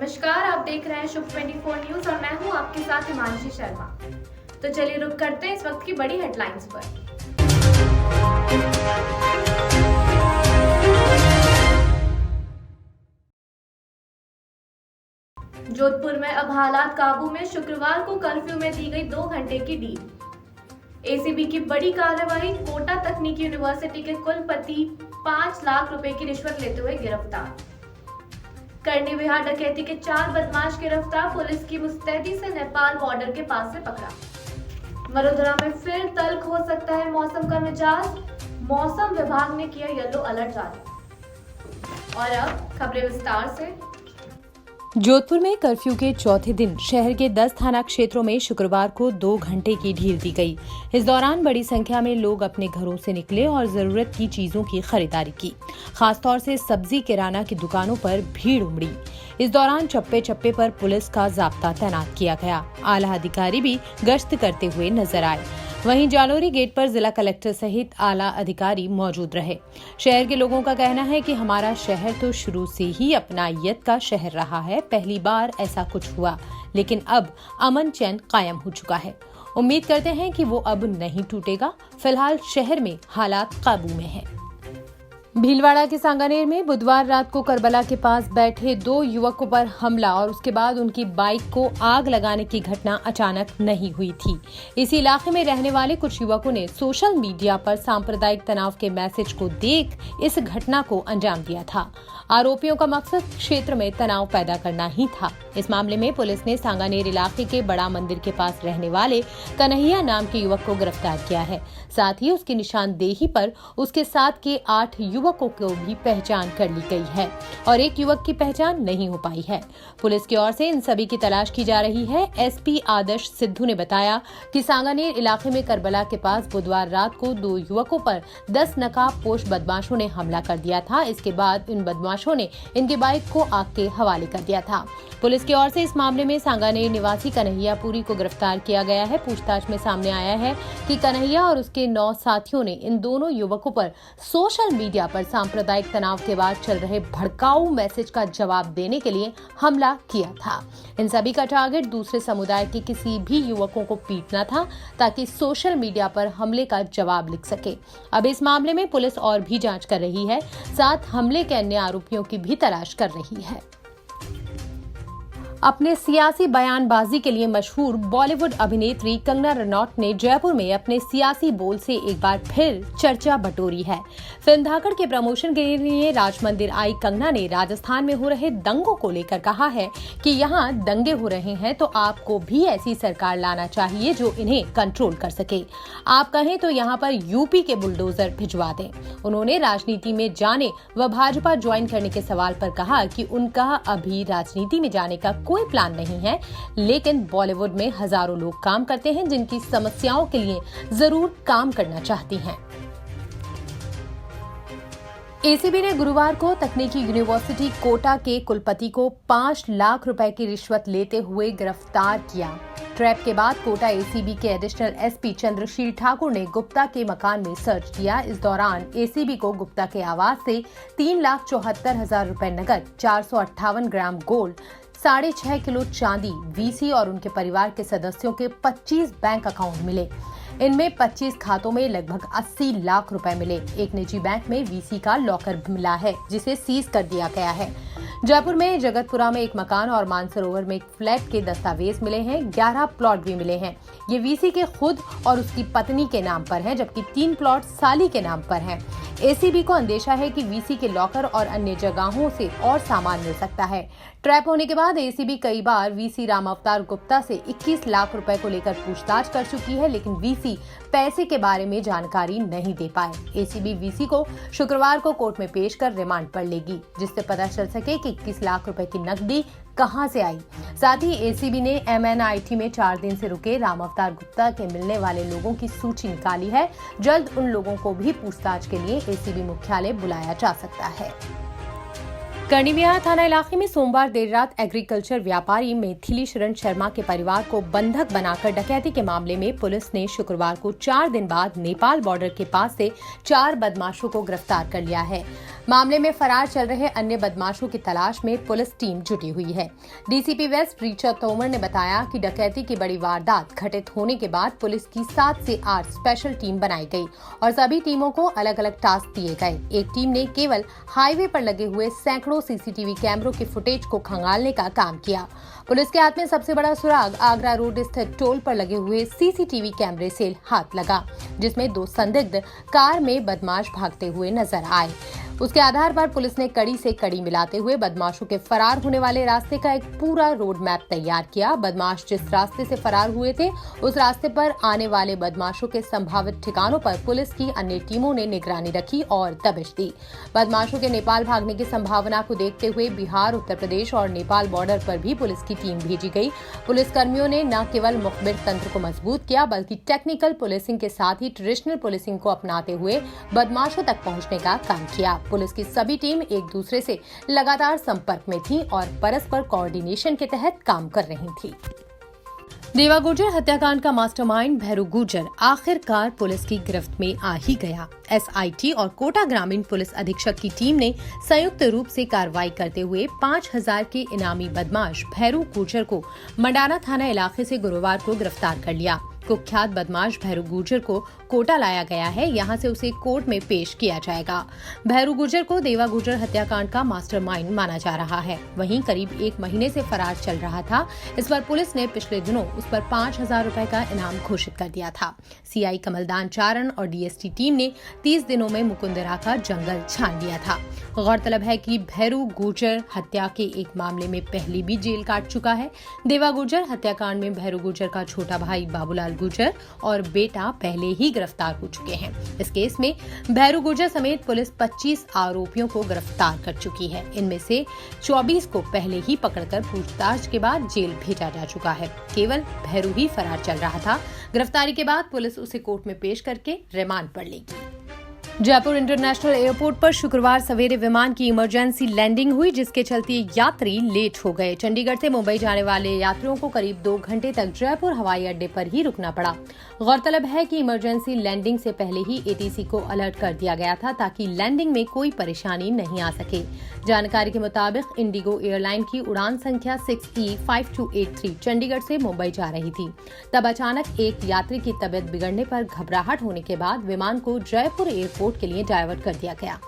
नमस्कार, आप देख रहे हैं शुभ 24 न्यूज और मैं हूं आपके साथ हिमांशी शर्मा। तो चलिए रुक करते हैं इस वक्त की बड़ी हेडलाइंस पर। जोधपुर में अब हालात काबू में, शुक्रवार को कर्फ्यू में दी गई 2 घंटे की ढील। एसीबी की बड़ी कार्रवाई, कोटा तकनीकी यूनिवर्सिटी के कुलपति 5 लाख रुपए की रिश्वत लेते हुए गिरफ्तार। करनी बिहार डकैती के 4 बदमाश गिरफ्तार, पुलिस की मुस्तैदी से नेपाल बॉर्डर के पास से पकड़ा। वडोदरा में फिर तल्ख हो सकता है मौसम का मिजाज, मौसम विभाग ने किया येलो अलर्ट जारी। और अब खबरें विस्तार से। जोधपुर में कर्फ्यू के चौथे दिन शहर के 10 थाना क्षेत्रों में शुक्रवार को 2 घंटे की ढील दी गई। इस दौरान बड़ी संख्या में लोग अपने घरों से निकले और जरूरत की चीजों की खरीदारी की। खासतौर से सब्जी किराना की दुकानों पर भीड़ उमड़ी। इस दौरान चप्पे चप्पे पर पुलिस का जाब्ता तैनात किया गया। आला अधिकारी भी गश्त करते हुए नजर आए। वहीं जालोरी गेट पर जिला कलेक्टर सहित आला अधिकारी मौजूद रहे। शहर के लोगों का कहना है कि हमारा शहर तो शुरू से ही अपनायत का शहर रहा है। पहली बार ऐसा कुछ हुआ, लेकिन अब अमन चैन कायम हो चुका है। उम्मीद करते हैं कि वो अब नहीं टूटेगा। फिलहाल शहर में हालात काबू में हैं। भीलवाड़ा के सांगानेर में बुधवार रात को करबला के पास बैठे 2 युवकों पर हमला और उसके बाद उनकी बाइक को आग लगाने की घटना अचानक नहीं हुई थी। इसी इलाके में रहने वाले कुछ युवकों ने सोशल मीडिया पर सांप्रदायिक तनाव के मैसेज को देख इस घटना को अंजाम दिया था। आरोपियों का मकसद क्षेत्र में तनाव पैदा करना ही था। इस मामले में पुलिस ने सांगानेर इलाके के बड़ा मंदिर के पास रहने वाले कन्हैया नाम के युवक को गिरफ्तार किया है। साथ ही उसकी निशानदेही पर उसके साथ के 8 युवकों को भी पहचान कर ली गई है और एक युवक की पहचान नहीं हो पाई है। पुलिस की ओर से इन सभी की तलाश की जा रही है। एसपी आदर्श सिद्धू ने बताया कि सांगानेर इलाके में करबला के पास बुधवार रात को 2 युवकों पर 10 नकाबपोश बदमाशों ने हमला कर दिया था। इसके बाद इन बदमाशों ने इनकी बाइक को आग के हवाले कर दिया था। पुलिस की ओर से इस मामले में सांगानेर निवासी कन्हैया पुरी को गिरफ्तार किया गया है। पूछताछ में सामने आया है कि कन्हैया और उसके 9 साथियों ने इन दोनों युवकों पर सोशल मीडिया पर सांप्रदायिक तनाव के बाद चल रहे भड़काऊ मैसेज का जवाब देने के लिए हमला किया था। इन सभी का टारगेट दूसरे समुदाय के किसी भी युवकों को पीटना था ताकि सोशल मीडिया पर हमले का जवाब लिख सके। अब इस मामले में पुलिस और भी जांच कर रही है, साथ हमले के अन्य आरोपियों की भी तलाश कर रही है। अपने सियासी बयानबाजी के लिए मशहूर बॉलीवुड अभिनेत्री कंगना रनौत ने जयपुर में अपने सियासी बोल से एक बार फिर चर्चा बटोरी है। फिल्म धाकड़ के प्रमोशन के लिए राजमंदिर आई कंगना ने राजस्थान में हो रहे दंगों को लेकर कहा है कि यहाँ दंगे हो रहे हैं तो आपको भी ऐसी सरकार लाना चाहिए जो इन्हें कंट्रोल कर सके। आप कहें तो यहाँ पर यूपी के बुलडोजर भिजवा दें। उन्होंने राजनीति में जाने व भाजपा ज्वाइन करने के सवाल पर कहा कि उनका अभी राजनीति में जाने का कोई प्लान नहीं है, लेकिन बॉलीवुड में हजारों लोग काम करते हैं जिनकी समस्याओं के लिए जरूर काम करना चाहती हैं। एसीबी ने गुरुवार को तकनीकी यूनिवर्सिटी कोटा के कुलपति को 5 लाख रुपए की रिश्वत लेते हुए गिरफ्तार किया। ट्रैप के बाद कोटा एसीबी के एडिशनल एसपी चंद्रशील ठाकुर ने गुप्ता के मकान में सर्च किया। इस दौरान एसीबी को गुप्ता के आवास से 3,74,000 रुपए नकद, 458 ग्राम गोल्ड, 6.5 किलो चांदी, वीसी और उनके परिवार के सदस्यों के 25 बैंक अकाउंट मिले। इनमें 25 खातों में लगभग 80 लाख रुपए मिले। एक निजी बैंक में वीसी का लॉकर मिला है जिसे सीज कर दिया गया है। जयपुर में जगतपुरा में एक मकान और मानसरोवर में एक फ्लैट के दस्तावेज मिले हैं। 11 प्लॉट भी मिले हैं। ये वीसी के खुद और उसकी पत्नी के नाम पर हैं, जबकि 3 प्लॉट साली के नाम पर हैं। एसीबी को अंदेशा है कि वीसी के लॉकर और अन्य जगहों से और सामान मिल सकता है। ट्रैप होने के बाद एसीबी कई बार वीसी राम अवतार गुप्ता से 21 लाख रुपए को लेकर पूछताछ कर चुकी है, लेकिन वीसी पैसे के बारे में जानकारी नहीं दे पाए। एसीबी वीसी को शुक्रवार को कोर्ट में पेश कर रिमांड पर लेगी, जिससे पता चल सके कि 21 लाख रुपए की नकदी कहां से आई। साथ ही एसीबी ने एमएनआईटी में 4 दिन से रुके राम अवतार गुप्ता के मिलने वाले लोगों की सूची निकाली है। जल्द उन लोगों को भी पूछताछ के लिए एसीबी मुख्यालय बुलाया जा सकता है। करनी विहार थाना इलाके में सोमवार देर रात एग्रीकल्चर व्यापारी मैथिली शरण शर्मा के परिवार को बंधक बनाकर डकैती के मामले में पुलिस ने शुक्रवार को 4 दिन बाद नेपाल बॉर्डर के पास से 4 बदमाशों को गिरफ्तार कर लिया है। मामले में फरार चल रहे अन्य बदमाशों की तलाश में पुलिस टीम जुटी हुई है। डीसीपी वेस्ट रीचा तोमर ने बताया कि डकैती की बड़ी वारदात घटित होने के बाद पुलिस की 7 से 8 स्पेशल टीम बनाई गई और सभी टीमों को अलग अलग टास्क दिए गए। एक टीम ने केवल हाईवे पर लगे हुए सैकड़ों सीसीटीवी कैमरों के फुटेज को खंगालने का काम किया। पुलिस के हाथ में सबसे बड़ा सुराग आगरा रोड स्थित टोल पर लगे हुए सीसीटीवी कैमरे से हाथ लगा, जिसमें 2 संदिग्ध कार में बदमाश भागते हुए नजर आए। उसके आधार पर पुलिस ने कड़ी से कड़ी मिलाते हुए बदमाशों के फरार होने वाले रास्ते का एक पूरा रोड मैप तैयार किया। बदमाश जिस रास्ते से फरार हुए थे उस रास्ते पर आने वाले बदमाशों के संभावित ठिकानों पर पुलिस की अन्य टीमों ने निगरानी रखी और दबिश दी। बदमाशों के नेपाल भागने की संभावना को देखते हुए बिहार, उत्तर प्रदेश और नेपाल बॉर्डर पर भी पुलिस की टीम भेजी गई। पुलिस कर्मियों ने न केवल मुखबिर तंत्र को मजबूत किया बल्कि टेक्निकल पुलिसिंग के साथ ही ट्रेडिशनल पुलिसिंग को अपनाते हुए बदमाशों तक पहुंचने का काम किया। पुलिस की सभी टीम एक दूसरे से लगातार संपर्क में थी और परस्पर कोऑर्डिनेशन के तहत काम कर रही थी। देवा गुर्जर हत्याकांड का मास्टरमाइंड भैरू गुर्जर आखिरकार पुलिस की गिरफ्त में आ ही गया। एसआईटी और कोटा ग्रामीण पुलिस अधीक्षक की टीम ने संयुक्त रूप से कार्रवाई करते हुए 5000 के इनामी बदमाश भैरू गुर्जर को मंडाना थाना इलाके से गुरुवार को गिरफ्तार कर लिया। कुख्यात बदमाश भैरू गुर्जर को कोटा लाया गया है। यहां से उसे कोर्ट में पेश किया जाएगा। भैरू गुर्जर को देवा गुर्जर हत्याकांड का मास्टरमाइंड माना जा रहा है। वहीं करीब 1 महीने से फरार चल रहा था। इस पर पुलिस ने पिछले दिनों उस पर 5000 रुपए का इनाम घोषित कर दिया था। सीआई कमलदान चारण और डीएसटी टीम ने 30 दिनों में मुकुंदरा का जंगल छान लिया था। गौरतलब है कि भैरू गुर्जर हत्या के एक मामले में पहले भी जेल काट चुका है। देवा गुर्जर हत्याकांड में भैरू गुर्जर का छोटा भाई बाबूलाल गुर्जर और बेटा पहले ही गिरफ्तार हो चुके हैं। इस केस में भैरू गुर्जर समेत पुलिस 25 आरोपियों को गिरफ्तार कर चुकी है। इनमें से 24 को पहले ही पकड़कर पूछताछ के बाद जेल भेजा जा चुका है। केवल भैरू ही फरार चल रहा था। गिरफ्तारी के बाद पुलिस उसे कोर्ट में पेश करके रिमांड पर लेगी। जयपुर इंटरनेशनल एयरपोर्ट पर शुक्रवार सवेरे विमान की इमरजेंसी लैंडिंग हुई, जिसके चलते यात्री लेट हो गए। चंडीगढ़ से मुंबई जाने वाले यात्रियों को करीब 2 घंटे तक जयपुर हवाई अड्डे पर ही रुकना पड़ा। गौरतलब है कि इमरजेंसी लैंडिंग से पहले ही एटीसी को अलर्ट कर दिया गया था ताकि लैंडिंग में कोई परेशानी नहीं आ सके। जानकारी के मुताबिक इंडिगो एयरलाइन की उड़ान संख्या 6E5283 चंडीगढ़ से मुंबई जा रही थी। तब अचानक एक यात्री की तबीयत बिगड़ने पर घबराहट होने के बाद विमान को जयपुर एयरपोर्ट के लिए डायवर्ट कर दिया गया।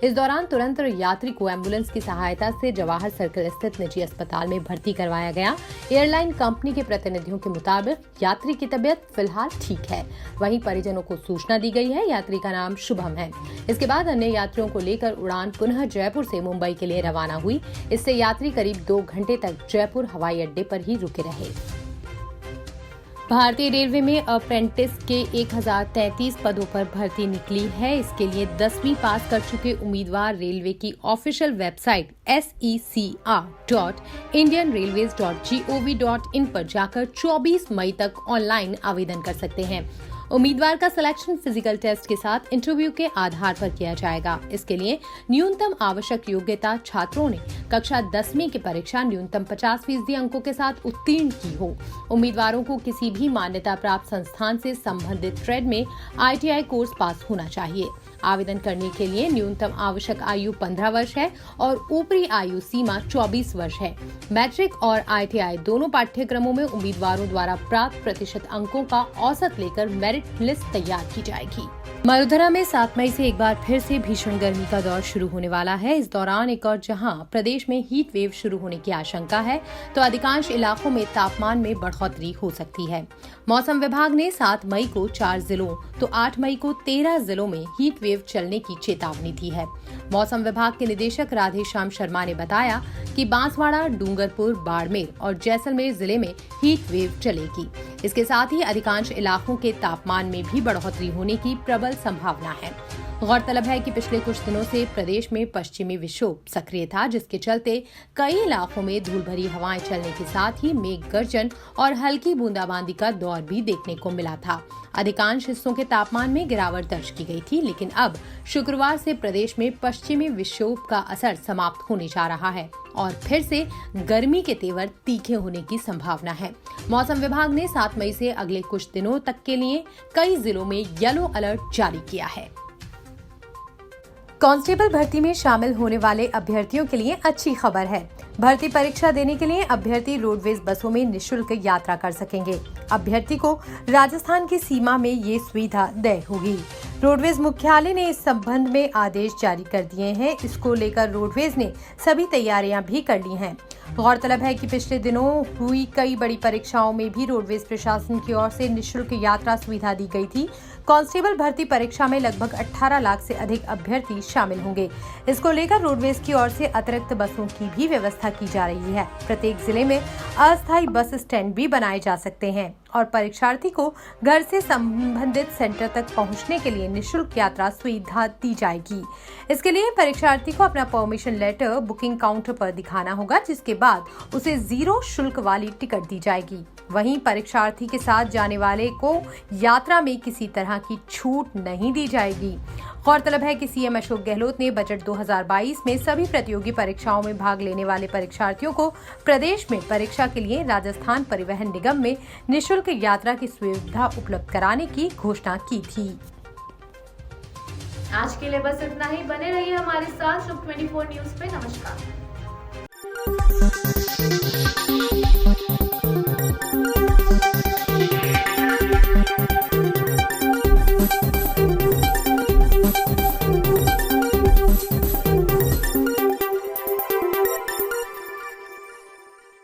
इस दौरान तुरंत यात्री को एम्बुलेंस की सहायता से जवाहर सर्कल स्थित निजी अस्पताल में भर्ती करवाया गया। एयरलाइन कंपनी के प्रतिनिधियों के मुताबिक यात्री की तबीयत फिलहाल ठीक है। वहीं परिजनों को सूचना दी गई है। यात्री का नाम शुभम है। इसके बाद अन्य यात्रियों को लेकर उड़ान पुनः जयपुर से मुंबई के लिए रवाना हुई। इससे यात्री करीब 2 घंटे तक जयपुर हवाई अड्डे पर ही रुके रहे। भारतीय रेलवे में अप्रेंटिस के 1033 पदों पर भर्ती निकली है। इसके लिए 10वीं पास कर चुके उम्मीदवार रेलवे की ऑफिशियल वेबसाइट secr.indianrailways.gov.in पर जाकर 24 मई तक ऑनलाइन आवेदन कर सकते हैं। उम्मीदवार का सिलेक्शन फिजिकल टेस्ट के साथ इंटरव्यू के आधार पर किया जाएगा। इसके लिए न्यूनतम आवश्यक योग्यता छात्रों ने कक्षा 10वीं की परीक्षा न्यूनतम 50% अंकों के साथ उत्तीर्ण की हो। उम्मीदवारों को किसी भी मान्यता प्राप्त संस्थान से संबंधित ट्रेड में ITI कोर्स पास होना चाहिए। आवेदन करने के लिए न्यूनतम आवश्यक आयु 15 वर्ष है और ऊपरी आयु सीमा 24 वर्ष है। मैट्रिक और ITI दोनों पाठ्यक्रमों में उम्मीदवारों द्वारा प्राप्त प्रतिशत अंकों का औसत लेकर मेरिट लिस्ट तैयार की जाएगी। मरुधरा में 7 मई से एक बार फिर से भीषण गर्मी का दौर शुरू होने वाला है। इस दौरान एक और जहां प्रदेश में हीट वेव शुरू होने की आशंका है, तो अधिकांश इलाकों में तापमान में बढ़ोतरी हो सकती है। मौसम विभाग ने 7 मई को 4 जिलों तो 8 मई को 13 जिलों में हीट वेव चलने की चेतावनी दी है। मौसम विभाग के निदेशक राधेश्याम शर्मा ने बताया कि बांसवाड़ा, डूंगरपुर, बाड़मेर और जैसलमेर जिले में हीट वेव चलेगी। इसके साथ ही अधिकांश इलाकों के तापमान में भी बढ़ोतरी होने की प्रबल संभावना है। गौरतलब है कि पिछले कुछ दिनों से प्रदेश में पश्चिमी विक्षोभ सक्रिय था, जिसके चलते कई इलाकों में धूल भरी हवाएं चलने के साथ ही मेघ गर्जन और हल्की बूंदाबांदी का दौर भी देखने को मिला था। अधिकांश हिस्सों के तापमान में गिरावट दर्ज की गई थी, लेकिन अब शुक्रवार से प्रदेश में पश्चिमी विक्षोभ का असर समाप्त होने जा रहा है और फिर से गर्मी के तेवर तीखे होने की संभावना है। मौसम विभाग ने 7 मई से अगले कुछ दिनों तक के लिए कई जिलों में येलो अलर्ट जारी किया है। कांस्टेबल भर्ती में शामिल होने वाले अभ्यर्थियों के लिए अच्छी खबर है। भर्ती परीक्षा देने के लिए अभ्यर्थी रोडवेज बसों में निःशुल्क यात्रा कर सकेंगे। अभ्यर्थी को राजस्थान की सीमा में ये सुविधा देय होगी। रोडवेज मुख्यालय ने इस संबंध में आदेश जारी कर दिए हैं। इसको लेकर रोडवेज ने सभी तैयारियां भी कर ली हैं। गौरतलब है कि पिछले दिनों हुई कई बड़ी परीक्षाओं में भी रोडवेज प्रशासन की ओर से निःशुल्क यात्रा सुविधा दी गई थी। कांस्टेबल भर्ती परीक्षा में लगभग 18 लाख से अधिक अभ्यर्थी शामिल होंगे। इसको लेकर रोडवेज की ओर से अतिरिक्त बसों की भी व्यवस्था की जा रही है। प्रत्येक जिले में अस्थायी बस स्टैंड भी बनाए जा सकते हैं और परीक्षार्थी को घर से संबंधित सेंटर तक पहुंचने के लिए निःशुल्क यात्रा सुविधा दी जाएगी। इसके लिए परीक्षार्थी को अपना परमिशन लेटर बुकिंग काउंटर पर दिखाना होगा, जिसके बाद उसे 0 शुल्क वाली टिकट दी जाएगी। वहीं परीक्षार्थी के साथ जाने वाले को यात्रा में किसी तरह की छूट नहीं दी जाएगी। गौरतलब है कि सीएम अशोक गहलोत ने बजट 2022 में सभी प्रतियोगी परीक्षाओं में भाग लेने वाले परीक्षार्थियों को प्रदेश में परीक्षा के लिए राजस्थान परिवहन निगम में निःशुल्क यात्रा की सुविधा उपलब्ध कराने की घोषणा की थी। आज के लिए बस इतना ही। बने रहिए हमारे साथ शुभ 24 न्यूज पे। नमस्कार।